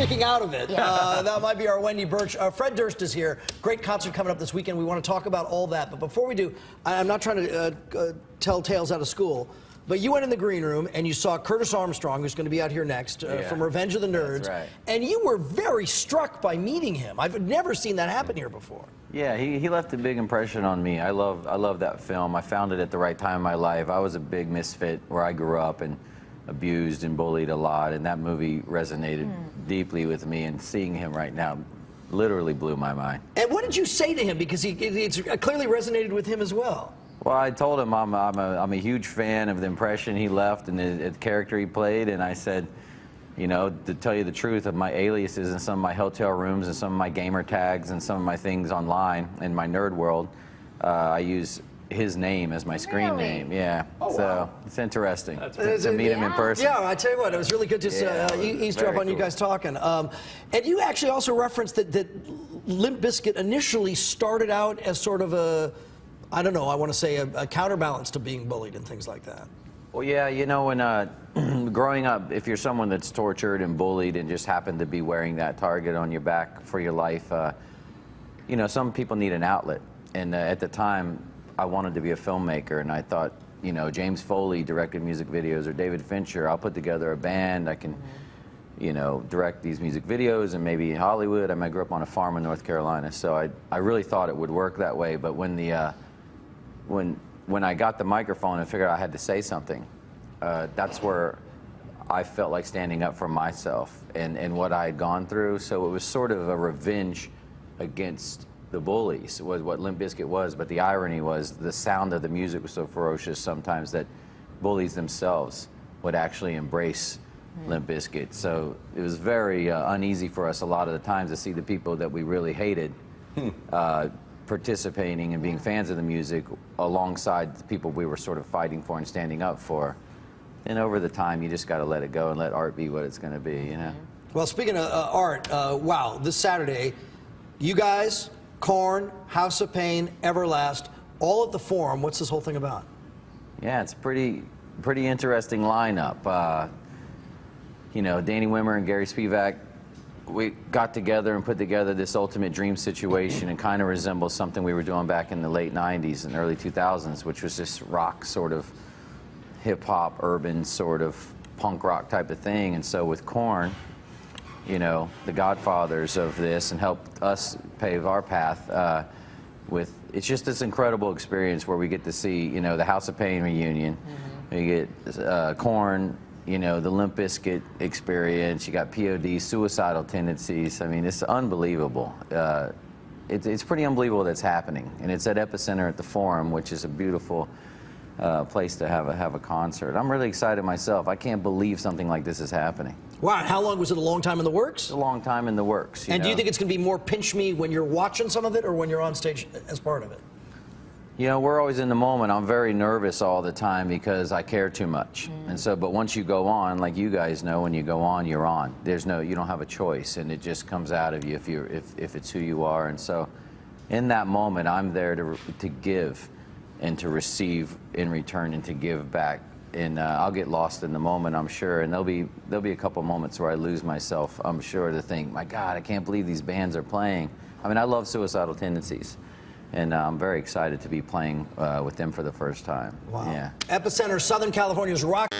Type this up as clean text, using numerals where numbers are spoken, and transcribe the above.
sticking out of it. That might be our Wendy Birch. Fred Durst is here. Great concert coming up this weekend. We want to talk about all that. But before we do, I'm not trying to tell tales out of school, but you went in the green room and you saw Curtis Armstrong, who's going to be out here next, from Revenge of the Nerds. That's right. And you were very struck by meeting him. I've never seen that happen here before. Yeah, he left a big impression on me. I love that film. I found it at the right time in my life. I was a big misfit where I grew up and abused and bullied a lot, and that movie resonated deeply with me, and seeing him right now literally blew my mind. And what did you say to him? Because it's clearly resonated with him as well. Well, I told him I'm a huge fan of the impression he left and the character he played, and I said, you know, to tell you the truth, of my aliases in some of my hotel rooms and some of my gamer tags and some of my things online in my nerd world, I use his name as my screen name. Yeah. Oh, so wow. it's interesting to meet him in person. Yeah, I tell you what, it was really good to eavesdrop on you guys talking. And you actually also referenced that Limp Bizkit initially started out as sort of a, I don't know, I want to say a counterbalance to being bullied and things like that. Well, yeah, you know, when growing up, if you're someone that's tortured and bullied and just happen to be wearing that target on your back for your life, you know, some people need an outlet. And at the time, I wanted to be a filmmaker, and I thought, you know, James Foley directed music videos, or David Fincher, I'll put together a band, I can, you know, direct these music videos, and maybe Hollywood. I grew up on a farm in North Carolina, so I really thought it would work that way. But when the when I got the microphone and figured out I had to say something, that's where I felt like standing up for myself and what I had gone through. So it was sort of a revenge against the bullies, was what Limp Bizkit was. But the irony was the sound of the music was so ferocious sometimes that bullies themselves would actually embrace Limp Bizkit. So it was very uneasy for us a lot of the times to see the people that we really hated participating and being fans of the music alongside the people we were sort of fighting for and standing up for. And over the time, you just got to let it go and let art be what it's going to be, you know? Well, speaking of art, wow, this Saturday, you guys, Korn, House of Pain, Everlast, all at the Forum. What's this whole thing about? Yeah, it's pretty interesting lineup. You know, Danny Wimmer and Gary Spivak, we got together and put together this ultimate dream situation, and kind of resembles something we were doing back in the late 90s and early 2000s, which was this rock sort of hip-hop, urban sort of punk rock type of thing. And so with Korn, you know, the godfathers of this, and helped us pave our path with, it's just this incredible experience where we get to see, you know, the House of Pain reunion, we get Korn, you know, the Limp Bizkit experience, you got POD, suicidal tendencies. I mean, it's unbelievable. It's pretty unbelievable that's happening. And it's at Epicenter at the Forum, which is a beautiful place to have a concert. I'm really excited myself. I can't believe something like this is happening. Wow, and how long was it? A long time in the works? It's a long time in the works. And do you think it's going to be more pinch me when you're watching some of it, or when you're on stage as part of it? You know, we're always in the moment. I'm very nervous all the time because I care too much. And so, but once you go on, like you guys know, when you go on, you're on. There's no, you don't have a choice, and it just comes out of you if it's who you are. And so, in that moment, I'm there to give and to receive in return and to give back. And I'll get lost in the moment, I'm sure. And there'll be a couple moments where I lose myself, I'm sure, to think, my God, I can't believe these bands are playing. I mean, I love Suicidal Tendencies. And I'm very excited to be playing with them for the first time. Wow. Yeah. Epicenter, Southern California's rock.